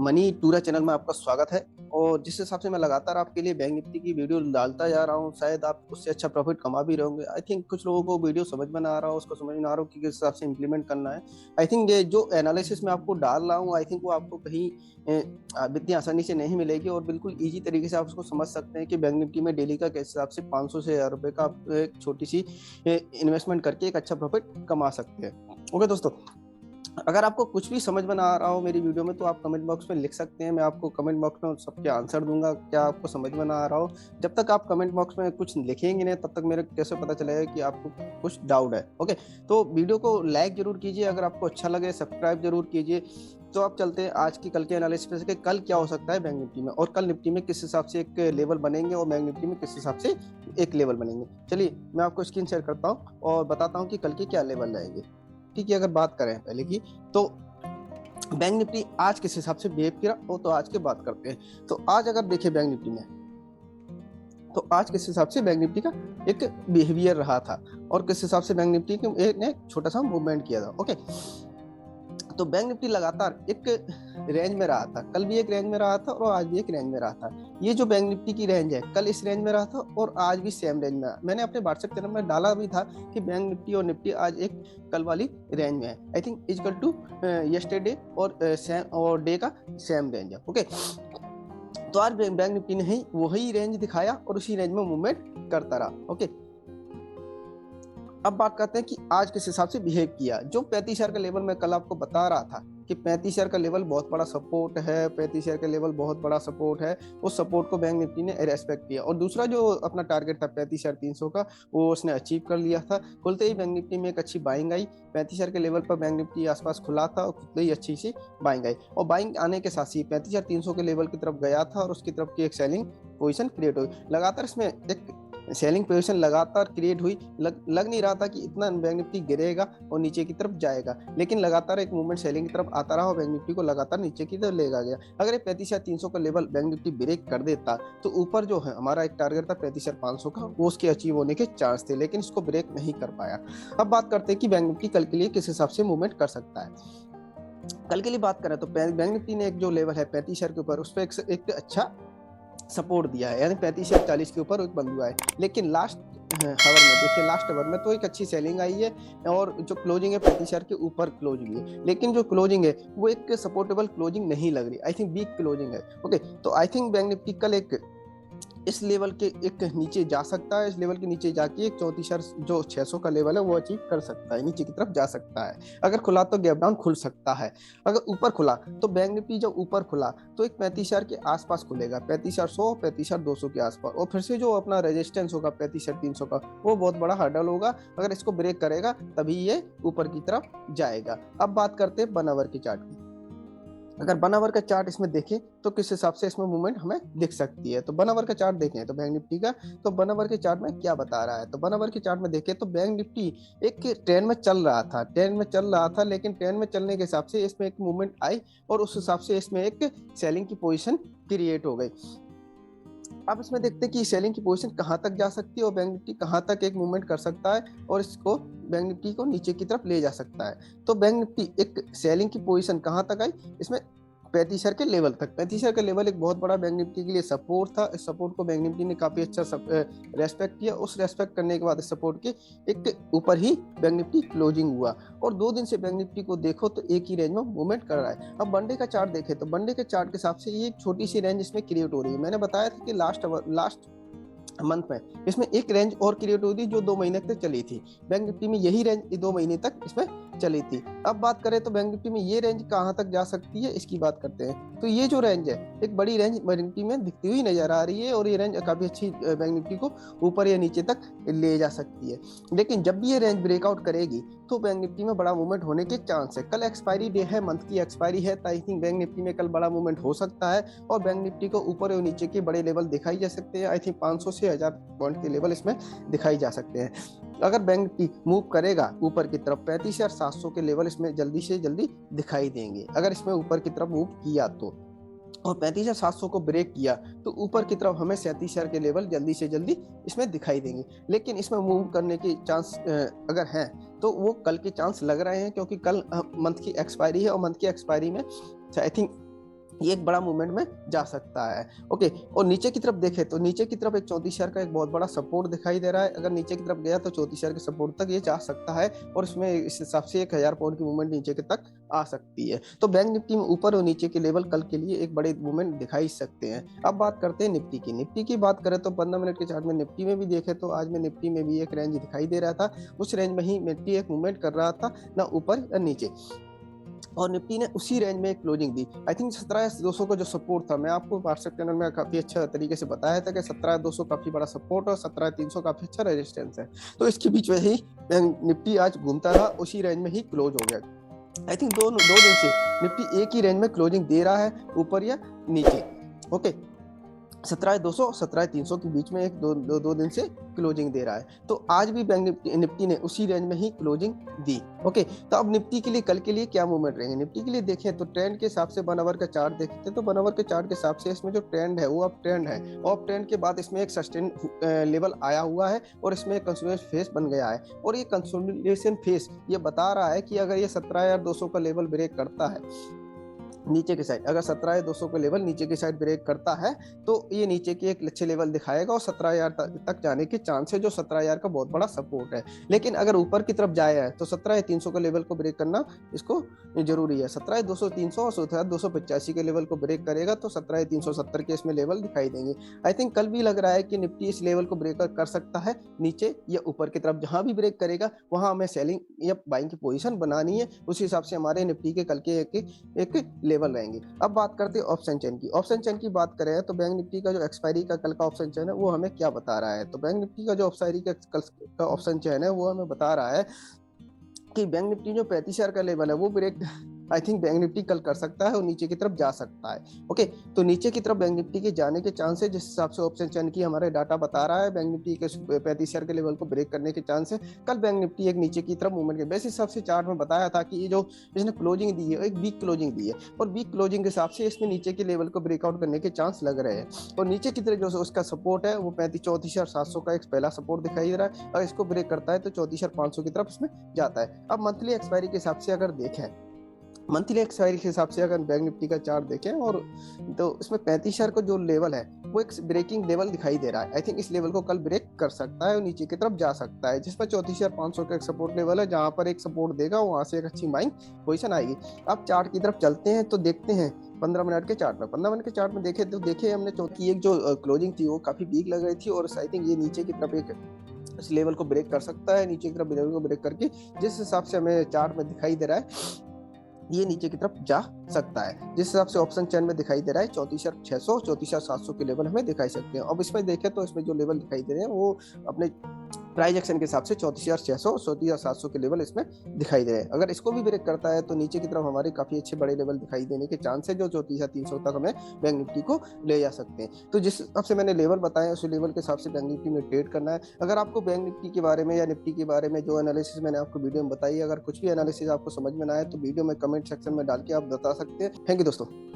Money टूरा channel में आपका स्वागत है। और जिस हिसाब से मैं लगातार आपके लिए बैंक निफ्टी की वीडियो डालता जा रहा हूँ, शायद आप उससे अच्छा प्रॉफिट कमा भी रहे होंगे। आई थिंक कुछ लोगों को वीडियो समझ में ना आ रहा हो, उसको समझ में ना आ रहा हो कि किस हिसाब से इंप्लीमेंट करना है। आई थिंक ये जो एनालिसिस मैं आपको डाल रहा हूँ, आई थिंक वो आपको कहीं इतनी आसानी से नहीं मिलेगी और बिल्कुल ईजी तरीके से आप उसको समझ सकते हैं कि बैंक निफ्टी में डेली का किस हिसाब से 500 से 1000 रुपये का आप एक छोटी सी इन्वेस्टमेंट करके एक अच्छा प्रॉफिट कमा सकते हैं। ओके दोस्तों, अगर आपको कुछ भी समझ में ना आ रहा हो मेरी वीडियो में तो आप कमेंट बॉक्स में लिख सकते हैं। मैं आपको कमेंट बॉक्स में सबके आंसर दूंगा, क्या आपको समझ में ना आ रहा हो। जब तक आप कमेंट बॉक्स में कुछ लिखेंगे नहीं तब तक मेरे कैसे पता चलेगा कि आपको कुछ डाउट है। ओके, तो वीडियो को लाइक जरूर कीजिए, अगर आपको अच्छा लगे सब्सक्राइब जरूर कीजिए। तो आप चलते हैं आज की कल के एनालिसिस पे, कल क्या हो सकता है बैंक निफ्टी में, और कल निफ्टी में किस हिसाब से एक लेवल बनेंगे और बैंक निफ्टी में किस हिसाब से एक लेवल बनेंगे। चलिए मैं आपको स्क्रीन शेयर करता हूँ और बताता हूँ कि कल के क्या लेवल रहेंगे। ठीक है, अगर बात करें पहले की, तो बैंक निफ्टी आज किस हिसाब से बिहेव किया वो तो आज के बात करते हैं। तो आज अगर देखें बैंक निफ्टी में, तो आज किस हिसाब से बैंक निफ्टी का एक बिहेवियर रहा था और किस हिसाब से बैंक निफ्टी ने छोटा सा मूवमेंट किया था। ओके, तो बैंक निफ्टी लगातार एक रेंज में रहा था, कल भी एक रेंज में रहा था और आज भी एक रेंज में रहा था। ये जो बैंक निफ्टी की रेंज है, कल इस रेंज में रहा था और आज भी सेम रेंज में। मैंने अपने व्हाट्सएप चैनल में डाला भी था कि बैंक निफ्टी और निफ्टी आज एक कल वाली रेंज में है। I think equal to yesterday और डे का सेम रेंज है। ओके, तो आज बैंक निफ्टी ने ही वही रेंज दिखाया और उसी रेंज में मूवमेंट करता रहा। ओके, अब बात करते हैं कि आज किस हिसाब से बिहेव किया। जो 35,000 का लेवल मैं कल आपको बता रहा था कि 35,000 का लेवल बहुत बड़ा सपोर्ट है, 35,000 का लेवल बहुत बड़ा सपोर्ट है, उस सपोर्ट को बैंक निफ्टी ने रेस्पेक्ट किया और दूसरा जो अपना टारगेट था 35,300 का, वो उसने अचीव कर लिया था। खुलते ही बैंक निफ्टी में एक अच्छी बाइंग आई। 35,000 के लेवल पर बैंक निफ्टी आसपास खुला था और खुलते ही अच्छी सी बाइंग आई और बाइंग आने के साथ ही 35,300 के लेवल की तरफ गया था और उसकी तरफ की एक सेलिंग पोजीशन क्रिएट हुई। लगातार इसमें एक सेलिंग पोजीशन लगातार क्रिएट हुई। लग नहीं रहा था कि इतना बैंक निफ्टी गिरेगा और नीचे की तरफ जाएगा, लेकिन लगातार एक मूवमेंट सेलिंग की तरफ आता रहा और बैंक निफ्टी को लगातार नीचे की तरफ लेगा गया। अगर ये 35,300 का लेवल बैंक निफ्टी ब्रेक कर देता तो ऊपर जो है हमारा एक टारगेट था 35,500 का, वो उसके अचीव होने के चांस थे, लेकिन इसको ब्रेक नहीं कर पाया। अब बात करते हैं कि बैंक निफ्टी कल के लिए किस हिसाब से मूवमेंट कर सकता है। कल के लिए बात करें तो बैंक निफ्टी ने एक जो लेवल है 35,000 के ऊपर, उस पर एक अच्छा सपोर्ट दिया है, यानी 35,040 के ऊपर एक बंद हुआ है। लेकिन लास्ट हावर में देखिए, लास्ट हावर में तो एक अच्छी सेलिंग आई है और जो क्लोजिंग है 35,000 के ऊपर क्लोज हुई है, लेकिन जो क्लोजिंग है वो एक सपोर्टेबल क्लोजिंग नहीं लग रही। आई थिंक वीक क्लोजिंग है। ओके, तो आई थिंक बैंक निफ्टी कल एक इस लेवल के एक नीचे जा सकता है। इस लेवल के नीचे जाके एक 34,000 जो 600 का लेवल है वो अचीव कर सकता है, नीचे की तरफ जा सकता है। अगर खुला तो गैप डाउन खुल सकता है। अगर ऊपर खुला तो बैंक निफ्टी जब ऊपर खुला तो एक 35,000 के आसपास खुलेगा, 35,100 35,200 के आसपास, और फिर से जो अपना रेजिस्टेंस होगा 35,300 का, वो बहुत बड़ा हर्डल होगा। अगर इसको ब्रेक करेगा तभी ये ऊपर की तरफ जाएगा। अब बात करते हैं 1 आवर की चार्ट की। अगर 1 आवर का चार्ट इसमें देखें तो किस हिसाब से इसमें मूवमेंट हमें दिख सकती है। तो 1 आवर का चार्ट देखें तो बैंक निफ्टी का, तो 1 आवर के चार्ट में क्या बता रहा है। तो 1 आवर के चार्ट में देखें तो बैंक निफ्टी एक ट्रेंड में चल रहा था, लेकिन ट्रेंड में चलने के हिसाब से इसमें एक मूवमेंट आई और उस हिसाब से इसमें एक सेलिंग की पोजीशन क्रिएट हो गई। अब इसमें देखते हैं कि सेलिंग की पोजीशन कहां तक जा सकती है और बैंक निफ्टी कहां तक एक मूवमेंट कर सकता है और इसको बैंक निफ्टी को नीचे की तरफ ले जा सकता है। तो बैंक निफ्टी एक सेलिंग की पोजीशन कहां तक आई, इसमें 35,000 के लेवल तक। 35,000 का लेवल एक बहुत बड़ा बैंक निफ्टी के लिए सपोर्ट था। इस सपोर्ट को बैंक निफ्टी ने काफी अच्छा रेस्पेक्ट किया। उस रेस्पेक्ट करने के बाद इस सपोर्ट के एक ऊपर ही बैंक निफ्टी क्लोजिंग हुआ और 2 दिन से बैंक निफ्टी को देखो तो एक ही रेंज में मूवमेंट कर रहा है। अब वनडे का चार्ट देखें तो वनडे के चार्ट के हिसाब से ये एक छोटी सी रेंज इसमें क्रिएट हो रही है। मैंने बताया था कि लास्ट मंथ में इसमें एक रेंज और क्रिएट हुई थी जो 2 महीने तक चली थी। बैंक निफ्टी में यही रेंज 2 महीने तक इसमें चली थी। अब बात करें तो बैंक निफ्टी में ये रेंज कहां तक जा सकती है, इसकी बात करते हैं। तो ये जो रेंज है एक बड़ी रेंज बैंक निफ्टी में दिखती हुई नजर आ रही है और ये रेंज काफी अच्छी बैंक निफ्टी को ऊपर या नीचे तक ले जा सकती है। लेकिन जब भी ये रेंज ब्रेकआउट करेगी तो बैंक निफ्टी में बड़ा मूवमेंट होने के चांस है। कल एक्सपायरी डे है, मंथ की एक्सपायरी है, तो आई थिंक बैंक निफ्टी में कल बड़ा मूवमेंट हो सकता है और बैंक निफ्टी को ऊपर और नीचे के बड़े लेवल दिखाई जा सकते हैं। आई थिंक 500 से 1000 पॉइंट के लेवल इसमें दिखाई जा सकते हैं। अगर बैंक निफ्टी मूव करेगा ऊपर की तरफ 35,700 के लेवल इसमें जल्दी से जल्दी दिखाई देंगे। अगर इसमें ऊपर की तरफ मूव किया तो, और 35,700 को ब्रेक किया तो ऊपर की तरफ हमें 37,000 के लेवल जल्दी से जल्दी इसमें दिखाई देंगे। लेकिन इसमें मूव करने के चांस अगर हैं तो वो कल के चांस लग रहे हैं, क्योंकि कल मंथ की एक्सपायरी है और मंथ की एक्सपायरी में आई थिंक ये एक बड़ा मूवमेंट में जा सकता है। ओके, और नीचे की तरफ देखें तो नीचे की तरफ एक 34,000 का एक बहुत बड़ा सपोर्ट दिखाई दे रहा है। अगर नीचे की तरफ गया तो 34,000 के सपोर्ट तक ये जा सकता है और इसमें इस हिसाब से 1,000 पॉइंट की मूवमेंट नीचे के तक आ सकती है। तो बैंक निफ्टी में ऊपर और नीचे के लेवल कल के लिए एक बड़े मूवमेंट दिखाई सकते हैं। अब बात करते हैं निफ्टी की। निफ्टी की बात करें तो 15 मिनट के चार्ट में निफ्टी में भी देखें तो आज में निफ्टी में भी एक रेंज दिखाई दे रहा था। उस रेंज में ही निफ्टी एक मूवमेंट कर रहा था, ना ऊपर या नीचे, और निफ्टी ने उसी रेंज में एक क्लोजिंग दी। आई थिंक 17,200 का जो सपोर्ट था, मैं आपको व्हाट्सएप चैनल में काफी अच्छा तरीके से बताया था कि 17,200 काफी बड़ा सपोर्ट और 17,300 काफी अच्छा रेजिस्टेंस है। तो इसके बीच में ही निफ्टी आज घूमता रहा, उसी रेंज में ही क्लोज हो गया। आई थिंक दो दिन से निफ्टी एक ही रेंज में क्लोजिंग दे रहा है, ऊपर या नीचे। ओके, 17,200 17,300 के बीच में एक दो दिन से क्लोजिंग दे रहा है। तो आज भी बैंक निफ्टी ने उसी रेंज में ही क्लोजिंग दी। ओके, तो अब निफ्टी के लिए कल के लिए क्या मूवमेंट रहेंगे? निफ्टी के लिए देखें तो ट्रेंड के हिसाब से 1 आवर का चार्ट देखते हैं तो 1 आवर के चार्ट के हिसाब से इसमें जो ट्रेंड है वो अब ट्रेंड है, और अब ट्रेंड के बाद इसमें एक सस्टेन लेवल आया हुआ है और इसमें एक कंसोलिडेशन फेस बन गया है। और ये कंसोलिडेशन फेस ये बता रहा है कि अगर ये 17,200 का लेवल ब्रेक करता है नीचे की साइड, अगर 17,200 का लेवल नीचे की साइड ब्रेक करता है तो ये नीचे की एक अच्छे लेवल दिखाएगा और 17,000 तक जाने के चांस है, जो 17,000 का बहुत बड़ा सपोर्ट है। लेकिन अगर ऊपर की तरफ जाया है तो 17,300 का लेवल को ब्रेक करना इसको जरूरी है। 17,200 300 और 17,285 के लेवल को ब्रेक करेगा तो 17,370 के इसमें लेवल दिखाई देंगे। आई थिंक कल भी लग रहा है कि निफ्टी इस लेवल को ब्रेक कर सकता है नीचे या ऊपर की तरफ, जहां भी ब्रेक करेगा वहां हमें सेलिंग या बाइंग की पोजीशन बनानी है। उस हिसाब से हमारे निफ्टी के कल के एक लेवल रहेंगे। अब बात करते हैं ऑप्शन चेन की। ऑप्शन चेन की बात करें तो बैंक निफ्टी का जो एक्सपायरी का कल का ऑप्शन चेन है वो हमें क्या बता रहा है? तो बैंक निफ्टी का जो एक्सपायरी का कल का ऑप्शन चेन है वो हमें बता रहा है कि बैंक निफ्टी जो 35,000 का लेवल है वो break I think bank Nifty कल कर सकता है और नीचे की तरफ जा सकता है। ओके, तो नीचे की तरफ बैंक निफ्टी के जाने के चांस है, जिस हिसाब से ऑप्शन चैन की हमारे डाटा बता रहा है बैंक निफ्टी के 35,000 के लेवल को ब्रेक करने के चांस है। कल बैंक निफ्टी एक नीचे की तरफ मूवमेंट के बेस हिसाब से चार्ट में बताया था कि ये जो इसने क्लोजिंग दी है एक वीक क्लोजिंग दी है और वीक क्लोजिंग के हिसाब से इसमें नीचे के लेवल को ब्रेकआउट करने के चांस लग रहे हैं। और नीचे की तरफ जो उसका सपोर्ट है वो 34,700 का एक पहला सपोर्ट दिखाई दे रहा है, और इसको ब्रेक करता है तो 34,500 की तरफ इसमें जाता है। अब मंथली एक्सपायरी के हिसाब से अगर देखें, मंथली एक्सपायरी के हिसाब से अगर बैंक निफ्टी का चार्ट देखें और तो इसमें 35,000 का जो लेवल है वो एक ब्रेकिंग लेवल दिखाई दे रहा है। आई थिंक इस लेवल को कल ब्रेक कर सकता है और नीचे की तरफ जा सकता है, जिस पर 34,500 का एक सपोर्ट लेवल है, जहां पर एक सपोर्ट देगा वहां से एक अच्छी बाइंग पोजीशन आएगी। अब चार्ट की तरफ चलते हैं तो देखते हैं 15 मिनट के चार्ट में। 15 मिनट के चार्ट में देखे हमने चौथी एक जो क्लोजिंग थी वो काफी वीक लग रही थी और आई थिंक ये नीचे की तरफ एक इस लेवल को ब्रेक कर सकता है। नीचे की तरफ लेवल को ब्रेक करके जिस हिसाब से हमें चार्ट में दिखाई दे रहा है ये नीचे की तरफ जा सकता है, जिस हिसाब से ऑप्शन चैन में दिखाई दे रहा है 34,600 34,700 के लेवल हमें दिखाई सकते हैं। अब इसमें देखें तो इसमें जो लेवल दिखाई दे रहे हैं वो अपने प्राइस एक्शन के हिसाब से 34,600 34,700 के लेवल इसमें दिखाई दे रहे हैं। अगर इसको भी ब्रेक करता है तो नीचे की तरफ हमारे काफी अच्छे बड़े लेवल दिखाई देने के चांस है, जो 34,300 तक हमें बैंक निफ्टी को ले जा सकते हैं। तो जिस हिसाब से मैंने लेवल बताया उस लेवल के हिसाब से बैंक निफ्टी में ट्रेड करना है। अगर आपको बैंक निफ्टी के बारे में या निफ्टी के बारे में जो एनालिसिस मैंने आपको वीडियो में बताई, अगर कुछ भी एनालिसिस आपको समझ में ना आए तो वीडियो में कमेंट सेक्शन में डाल के आप बता सकते हैं। थैंक यू दोस्तों।